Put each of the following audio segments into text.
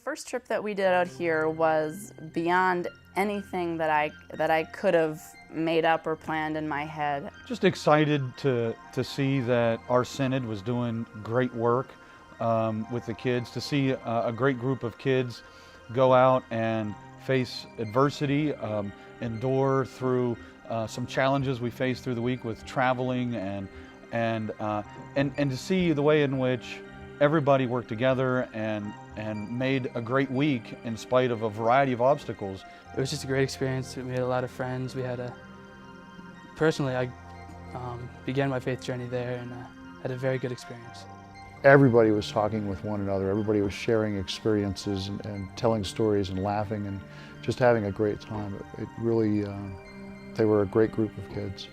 first trip that we did out here was beyond anything that I could have made up or planned in my head. Just excited to see that our synod was doing great work with the kids, to see a great group of kids go out and face adversity, endure through some challenges we faced through the week with traveling, and to see the way in which everybody worked together and made a great week in spite of a variety of obstacles. It was just a great experience. We had a lot of friends. Personally, I began my faith journey there and had a very good experience. Everybody was talking with one another. Everybody was sharing experiences and telling stories and laughing and just having a great time. It really, they were a great group of kids.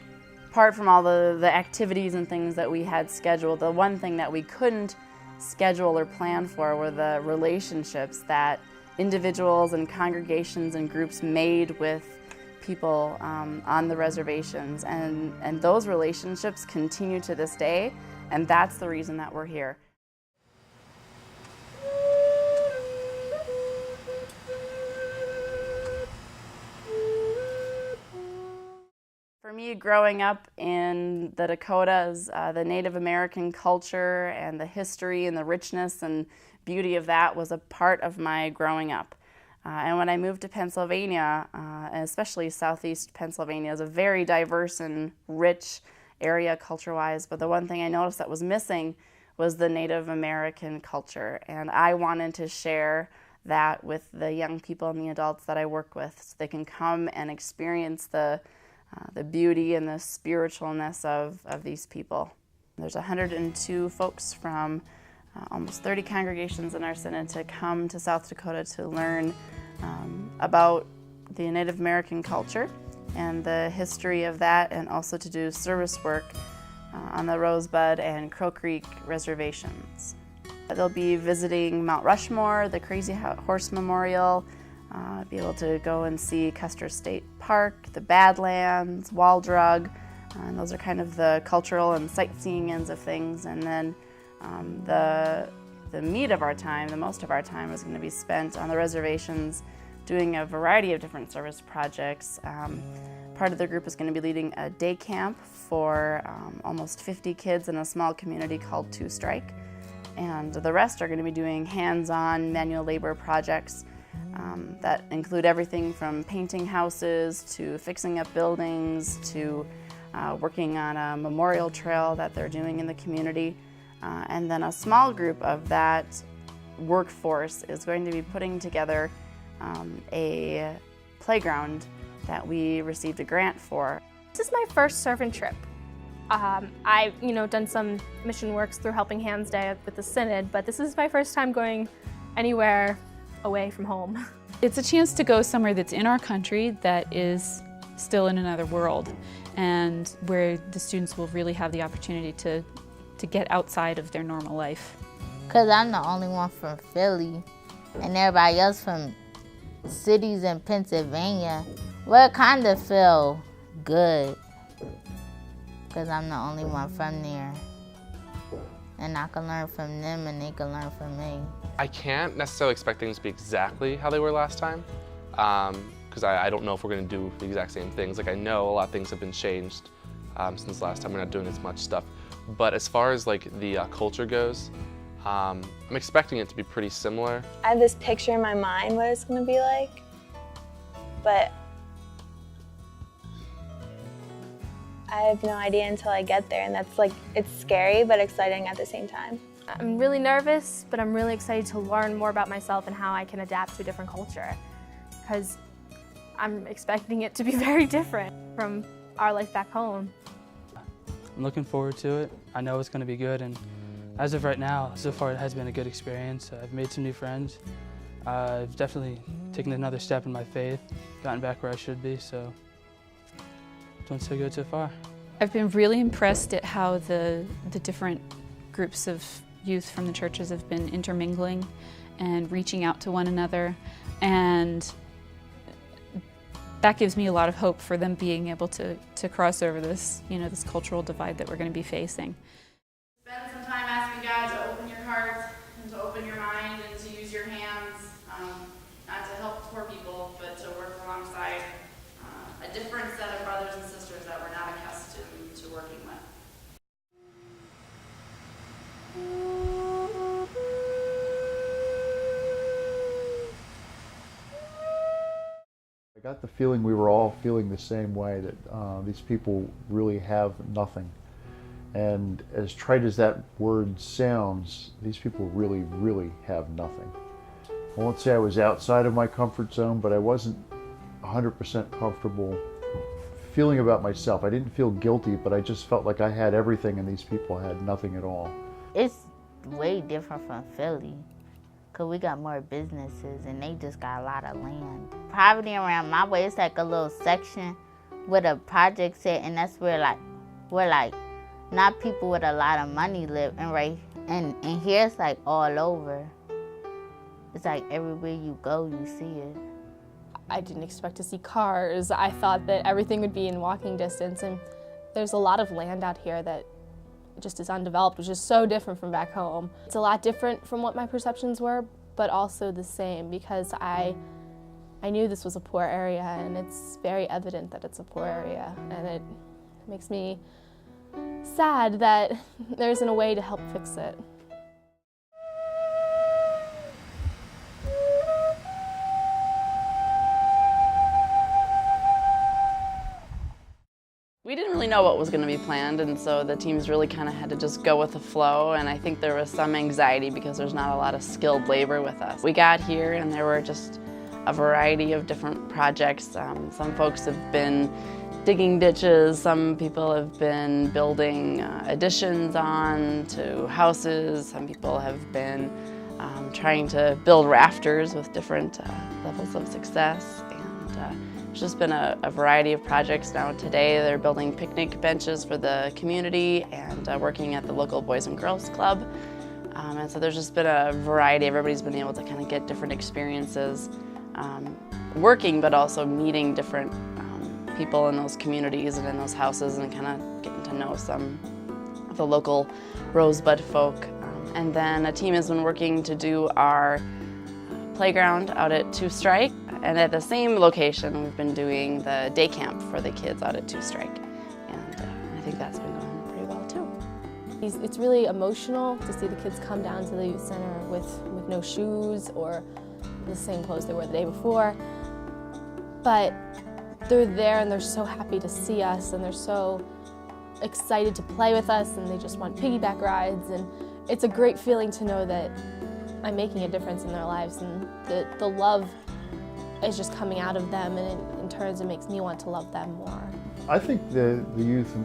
Apart from all the activities and things that we had scheduled, the one thing that we couldn't schedule or plan for were the relationships that individuals and congregations and groups made with people on the reservations, and those relationships continue to this day, and that's the reason that we're here. For me, growing up in the Dakotas, the Native American culture and the history and the richness and beauty of that was a part of my growing up. And when I moved to Pennsylvania, and especially Southeast Pennsylvania, is a very diverse and rich area culture-wise, but the one thing I noticed that was missing was the Native American culture, and I wanted to share that with the young people and the adults that I work with so they can come and experience the beauty and the spiritualness of these people. There's 102 folks from almost 30 congregations in our synod to come to South Dakota to learn about the Native American culture and the history of that, and also to do service work on the Rosebud and Crow Creek reservations. They'll be visiting Mount Rushmore, the Crazy Horse Memorial, be able to go and see Custer State Park, the Badlands, Waldrug, and those are kind of the cultural and sightseeing ends of things. And then the meat of our time, the most of our time, is going to be spent on the reservations doing a variety of different service projects. Part of the group is going to be leading a day camp for almost 50 kids in a small community called Two Strike. And the rest are going to be doing hands-on manual labor projects that include everything from painting houses to fixing up buildings to working on a memorial trail that they're doing in the community. And then a small group of that workforce is going to be putting together a playground that we received a grant for. This is my first servant trip. I've done some mission works through Helping Hands Day with the Synod, but this is my first time going anywhere away from home. It's a chance to go somewhere that's in our country that is still in another world, and where the students will really have the opportunity to get outside of their normal life. Because I'm the only one from Philly, and everybody else from cities in Pennsylvania, well, it kind of feel good, because I'm the only one from there. And I can learn from them and they can learn from me. I can't necessarily expect things to be exactly how they were last time, because I don't know if we're going to do the exact same things. Like, I know a lot of things have been changed since last time. We're not doing as much stuff. But as far as like the culture goes, I'm expecting it to be pretty similar. I have this picture in my mind what it's going to be like, but I have no idea until I get there, and that's like, it's scary but exciting at the same time. I'm really nervous, but I'm really excited to learn more about myself and how I can adapt to a different culture, because I'm expecting it to be very different from our life back home. I'm looking forward to it. I know it's going to be good, and as of right now, so far it has been a good experience. I've made some new friends. I've definitely taken another step in my faith, gotten back where I should be, so doing so good so far. I've been really impressed at how the different groups of youth from the churches have been intermingling and reaching out to one another, and that gives me a lot of hope for them being able to cross over this, this cultural divide that we're going to be facing. Spend some time asking God to open your heart and to open your mind and to use your hands got the feeling we were all feeling the same way, that these people really have nothing. And as trite as that word sounds, these people really, really have nothing. I won't say I was outside of my comfort zone, but I wasn't 100% comfortable feeling about myself. I didn't feel guilty, but I just felt like I had everything and these people had nothing at all. It's way different from Philly, because we got more businesses and they just got a lot of land. Poverty around my way, it's like a little section with a project set, and that's where not people with a lot of money live, and here it's like all over. It's like everywhere you go, you see it. I didn't expect to see cars. I thought that everything would be in walking distance, and there's a lot of land out here that just is undeveloped, which is so different from back home. It's a lot different from what my perceptions were, but also the same, because I knew this was a poor area, and it's very evident that it's a poor area, and it makes me sad that there isn't a way to help fix it. We didn't really know what was going to be planned, and so the teams really kind of had to just go with the flow, and I think there was some anxiety because there's not a lot of skilled labor with us. We got here and there were just a variety of different projects. Some folks have been digging ditches, some people have been building additions on to houses, some people have been trying to build rafters with different levels of success. There's just been a variety of projects. Now today they're building picnic benches for the community and working at the local Boys and Girls Club. And so there's just been a variety. Everybody's been able to kind of get different experiences working, but also meeting different people in those communities and in those houses, and kind of getting to know some of the local Rosebud folk. And then a team has been working to do our playground out at Two Strike. And at the same location, we've been doing the day camp for the kids out at Two Strike. And I think that's been going pretty well too. It's really emotional to see the kids come down to the youth center with no shoes or the same clothes they wore the day before. But they're there and they're so happy to see us, and they're so excited to play with us, and they just want piggyback rides. And it's a great feeling to know that I'm making a difference in their lives, and the love is just coming out of them, and in turns it makes me want to love them more. I think the youth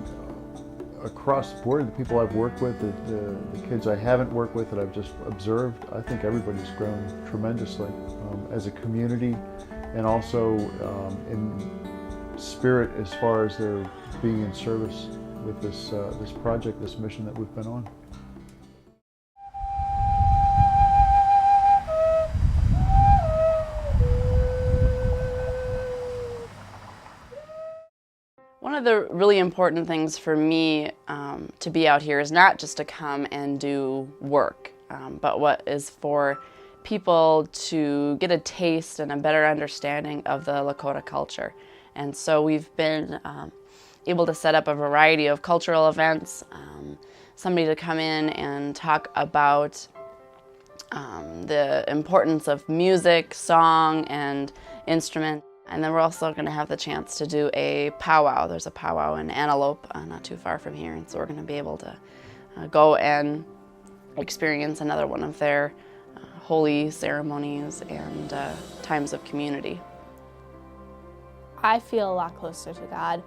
across the board, the people I've worked with, the kids I haven't worked with that I've just observed, I think everybody's grown tremendously as a community, and also in spirit as far as their being in service with this project, this mission that we've been on. One of the really important things for me to be out here is not just to come and do work, but what is for people to get a taste and a better understanding of the Lakota culture. And so we've been able to set up a variety of cultural events, somebody to come in and talk about the importance of music, song, and instrument. And then we're also going to have the chance to do a powwow. There's a powwow in Antelope, not too far from here, and so we're going to be able to go and experience another one of their holy ceremonies and times of community. I feel a lot closer to God.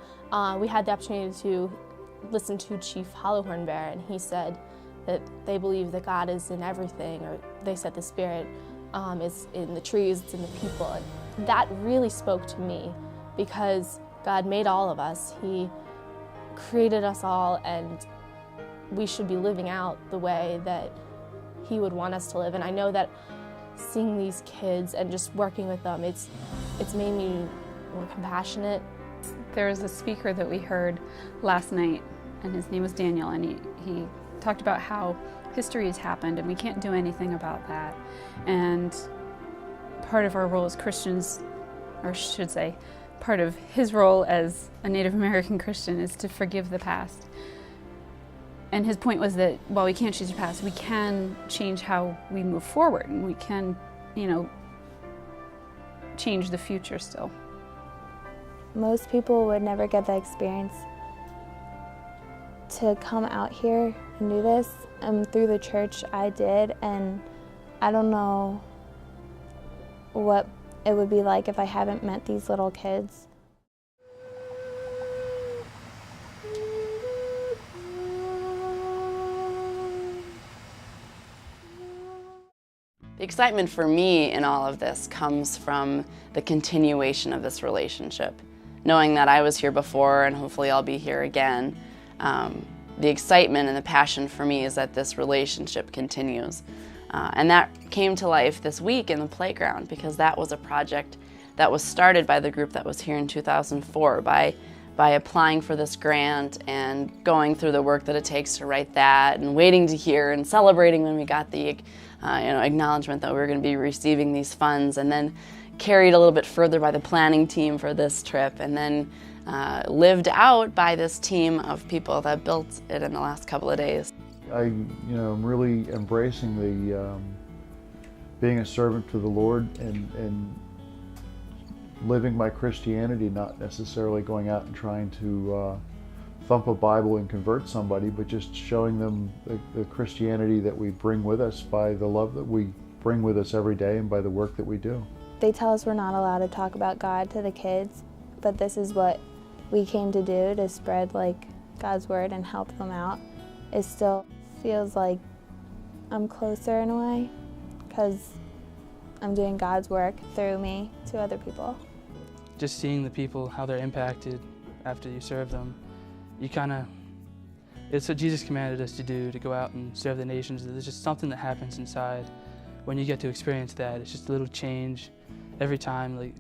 We had the opportunity to listen to Chief Hollowhorn Bear, and he said that they believe that God is in everything, or they said the Spirit is in the trees, it's in the people. And that really spoke to me, because God made all of us. He created us all, and we should be living out the way that He would want us to live. And I know that seeing these kids and just working with them, it's made me more compassionate. There was a speaker that we heard last night, and his name was Daniel, and he talked about how history has happened and we can't do anything about that. And part of our role as Christians, or I should say, part of his role as a Native American Christian is to forgive the past. And his point was that while we can't change the past, we can change how we move forward, and we can, change the future still. most people would never get the experience to come out here and do this. Through the church I did, and I don't know what it would be like if I haven't met these little kids. The excitement for me in all of this comes from the continuation of this relationship. Knowing that I was here before and hopefully I'll be here again, the excitement and the passion for me is that this relationship continues. And that came to life this week in the playground, because that was a project that was started by the group that was here in 2004 by applying for this grant and going through the work that it takes to write that, and waiting to hear and celebrating when we got the acknowledgement that we were going to be receiving these funds, and then carried a little bit further by the planning team for this trip, and then lived out by this team of people that built it in the last couple of days. I'm really embracing the being a servant to the Lord and living my Christianity, not necessarily going out and trying to thump a Bible and convert somebody, but just showing them the Christianity that we bring with us by the love that we bring with us every day and by the work that we do. They tell us we're not allowed to talk about God to the kids, but this is what we came to do, to spread God's word and help them out. It still feels like I'm closer in a way, because I'm doing God's work through me to other people. Just seeing the people, how they're impacted after you serve them, it's what Jesus commanded us to do, to go out and serve the nations. There's just something that happens inside when you get to experience that. It's just a little change every time,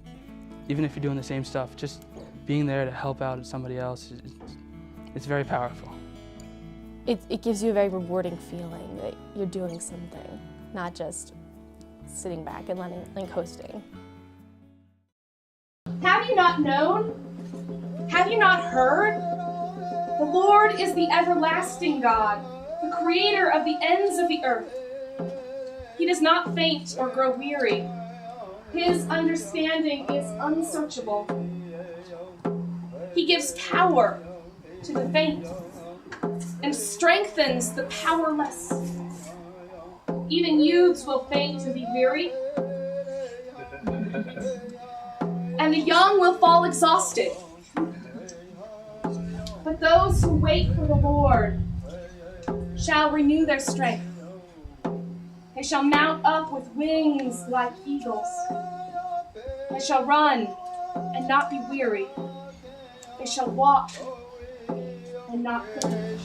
even if you're doing the same stuff, just being there to help out somebody else, it's very powerful. It gives you a very rewarding feeling that you're doing something, not just sitting back and coasting. Have you not known? Have you not heard? The Lord is the everlasting God, the creator of the ends of the earth. He does not faint or grow weary. His understanding is unsearchable. He gives power to the faint and strengthens the powerless. Even youths will faint and be weary, and the young will fall exhausted. But those who wait for the Lord shall renew their strength. They shall mount up with wings like eagles. They shall run and not be weary. They shall walk and not faint.